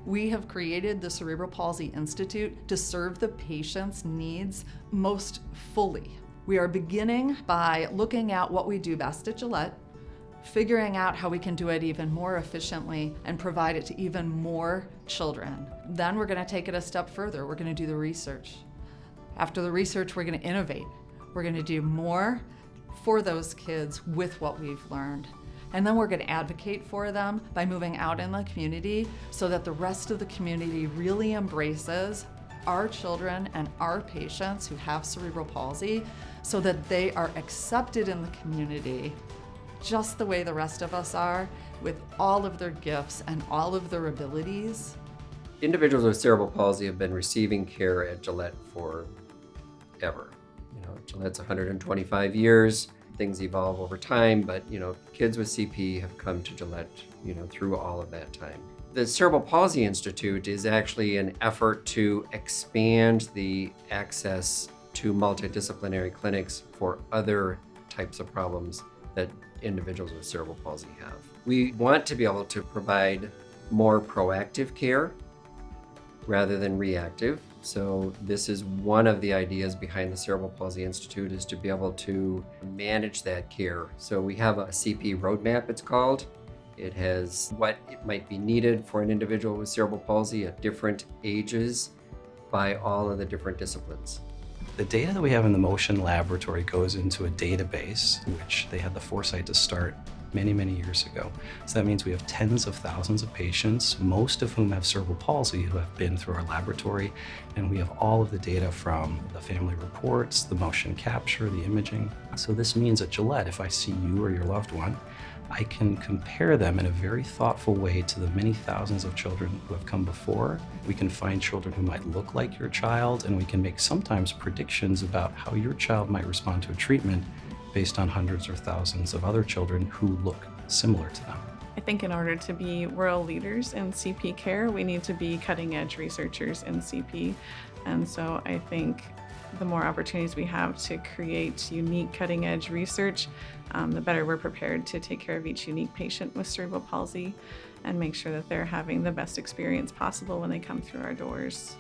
We have created the Cerebral Palsy Institute to serve the patient's needs most fully. We are beginning by looking at what we do best at Gillette, figuring out how we can do it even more efficiently and provide it to even more children. Then we're going to take it a step further. We're going to do the research. After the research, we're going to innovate. We're going to do more for those kids with what we've learned. And then we're going to advocate for them by moving out in the community so that the rest of the community really embraces our children and our patients who have cerebral palsy so that they are accepted in the community just the way the rest of us are, with all of their gifts and all of their abilities. Individuals with cerebral palsy have been receiving care at Gillette forever. Gillette's 125 years. Things evolve over time, but kids with CP have come to Gillette, through all of that time. The Cerebral Palsy Institute is actually an effort to expand the access to multidisciplinary clinics for other types of problems that individuals with cerebral palsy have. We want to be able to provide more proactive care rather than reactive. So this is one of the ideas behind the Cerebral Palsy Institute, is to be able to manage that care. So we have a CP roadmap, it's called. It has what it might be needed for an individual with cerebral palsy at different ages by all of the different disciplines. The data that we have in the Motion Laboratory goes into a database, which they had the foresight to start many, many years ago. So that means we have tens of thousands of patients, most of whom have cerebral palsy, who have been through our laboratory, and we have all of the data from the family reports, the motion capture, the imaging. So this means at Gillette, if I see you or your loved one, I can compare them in a very thoughtful way to the many thousands of children who have come before. We can find children who might look like your child, and we can make sometimes predictions about how your child might respond to a treatment based on hundreds or thousands of other children who look similar to them. I think in order to be world leaders in CP care, we need to be cutting-edge researchers in CP. And so I think the more opportunities we have to create unique cutting-edge research, the better we're prepared to take care of each unique patient with cerebral palsy and make sure that they're having the best experience possible when they come through our doors.